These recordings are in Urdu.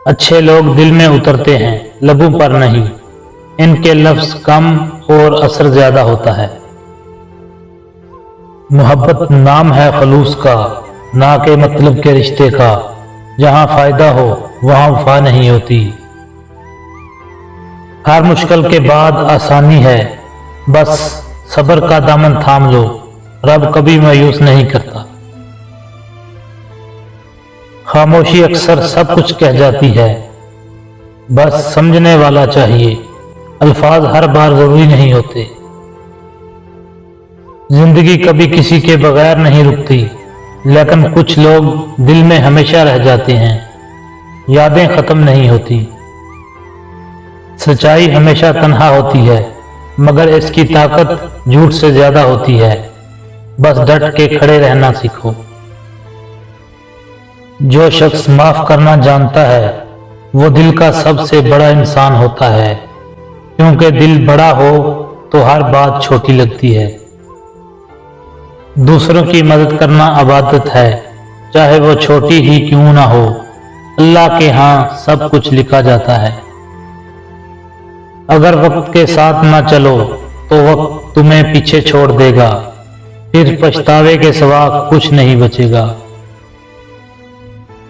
اچھے لوگ دل میں اترتے ہیں، لبوں پر نہیں، ان کے لفظ کم اور اثر زیادہ ہوتا ہے۔ محبت نام ہے خلوص کا، نہ کہ مطلب کے رشتے کا، جہاں فائدہ ہو وہاں وفا نہیں ہوتی۔ ہر مشکل کے بعد آسانی ہے، بس صبر کا دامن تھام لو، رب کبھی مایوس نہیں کرتا۔ خاموشی اکثر سب کچھ کہہ جاتی ہے، بس سمجھنے والا چاہیے، الفاظ ہر بار ضروری نہیں ہوتے۔ زندگی کبھی کسی کے بغیر نہیں رکتی، لیکن کچھ لوگ دل میں ہمیشہ رہ جاتے ہیں، یادیں ختم نہیں ہوتی۔ سچائی ہمیشہ تنہا ہوتی ہے، مگر اس کی طاقت جھوٹ سے زیادہ ہوتی ہے، بس ڈٹ کے کھڑے رہنا سیکھو۔ جو شخص معاف کرنا جانتا ہے وہ دل کا سب سے بڑا انسان ہوتا ہے، کیونکہ دل بڑا ہو تو ہر بات چھوٹی لگتی ہے۔ دوسروں کی مدد کرنا عبادت ہے، چاہے وہ چھوٹی ہی کیوں نہ ہو، اللہ کے ہاں سب کچھ لکھا جاتا ہے۔ اگر وقت کے ساتھ نہ چلو تو وقت تمہیں پیچھے چھوڑ دے گا، پھر پچھتاوے کے سوا کچھ نہیں بچے گا۔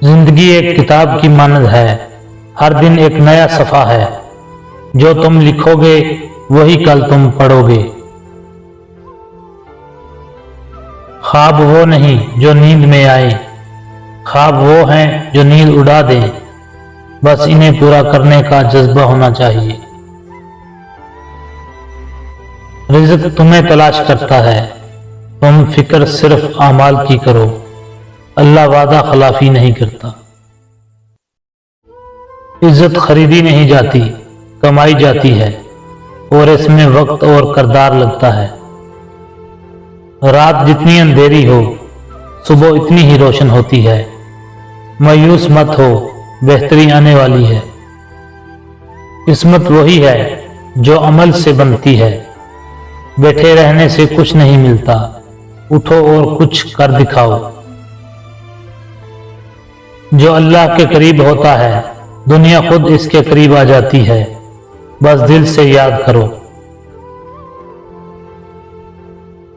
زندگی ایک کتاب کی مانند ہے، ہر دن ایک نیا صفحہ ہے، جو تم لکھو گے وہی کل تم پڑھو گے۔ خواب وہ نہیں جو نیند میں آئے، خواب وہ ہیں جو نیند اڑا دیں، بس انہیں پورا کرنے کا جذبہ ہونا چاہیے۔ رزق تمہیں تلاش کرتا ہے، تم فکر صرف اعمال کی کرو، اللہ وعدہ خلافی نہیں کرتا۔ عزت خریدی نہیں جاتی، کمائی جاتی ہے، اور اس میں وقت اور کردار لگتا ہے۔ رات جتنی اندھیری ہو، صبح اتنی ہی روشن ہوتی ہے۔ مایوس مت ہو، بہتری آنے والی ہے۔ قسمت وہی ہے جو عمل سے بنتی ہے، بیٹھے رہنے سے کچھ نہیں ملتا، اٹھو اور کچھ کر دکھاؤ۔ جو اللہ کے قریب ہوتا ہے، دنیا خود اس کے قریب آ جاتی ہے، بس دل سے یاد کرو۔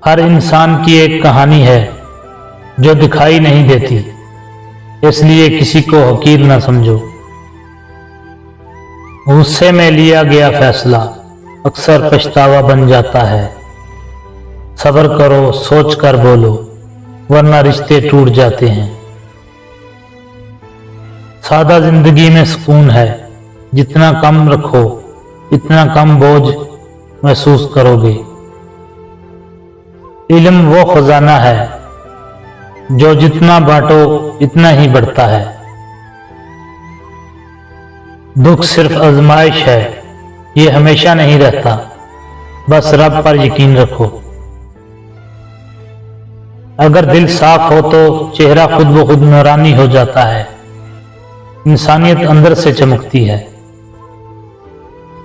ہر انسان کی ایک کہانی ہے جو دکھائی نہیں دیتی، اس لیے کسی کو حقیر نہ سمجھو۔ غصے میں لیا گیا فیصلہ اکثر پچھتاوا بن جاتا ہے۔ صبر کرو، سوچ کر بولو، ورنہ رشتے ٹوٹ جاتے ہیں۔ سادہ زندگی میں سکون ہے، جتنا کم رکھو اتنا کم بوجھ محسوس کرو گے۔ علم وہ خزانہ ہے جو جتنا بانٹو اتنا ہی بڑھتا ہے۔ دکھ صرف آزمائش ہے، یہ ہمیشہ نہیں رہتا، بس رب پر یقین رکھو۔ اگر دل صاف ہو تو چہرہ خود بخود نورانی ہو جاتا ہے، انسانیت اندر سے چمکتی ہے۔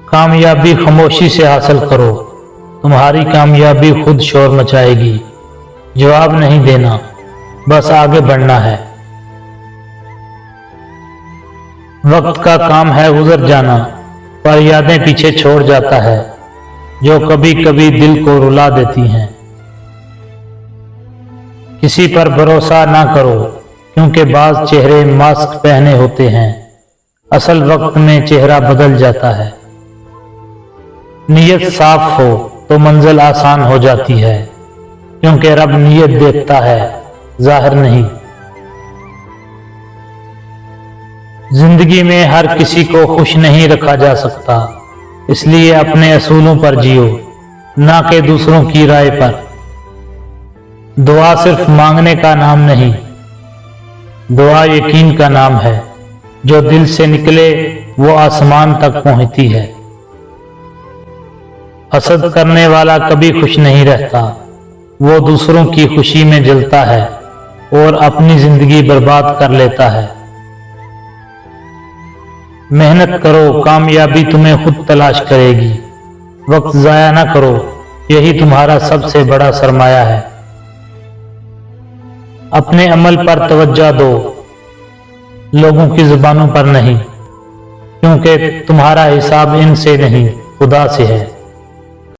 کامیابی خاموشی سے حاصل کرو، تمہاری کامیابی خود شور مچائے گی۔ جواب نہیں دینا، بس آگے بڑھنا ہے۔ وقت کا کام ہے گزر جانا، پر یادیں پیچھے چھوڑ جاتا ہے، جو کبھی کبھی دل کو رلا دیتی ہیں۔ کسی پر بھروسہ نہ کرو، کیونکہ بعض چہرے ماسک پہنے ہوتے ہیں، اصل وقت میں چہرہ بدل جاتا ہے۔ نیت صاف ہو تو منزل آسان ہو جاتی ہے، کیونکہ رب نیت دیکھتا ہے، ظاہر نہیں۔ زندگی میں ہر کسی کو خوش نہیں رکھا جا سکتا، اس لیے اپنے اصولوں پر جیو، نہ کہ دوسروں کی رائے پر۔ دعا صرف مانگنے کا نام نہیں، دعا یقین کا نام ہے، جو دل سے نکلے وہ آسمان تک پہنچتی ہے۔ حسد کرنے والا کبھی خوش نہیں رہتا، وہ دوسروں کی خوشی میں جلتا ہے اور اپنی زندگی برباد کر لیتا ہے۔ محنت کرو، کامیابی تمہیں خود تلاش کرے گی۔ وقت ضائع نہ کرو، یہی تمہارا سب سے بڑا سرمایہ ہے۔ اپنے عمل پر توجہ دو، لوگوں کی زبانوں پر نہیں۔ کیونکہ تمہارا حساب ان سے نہیں خدا سے ہے۔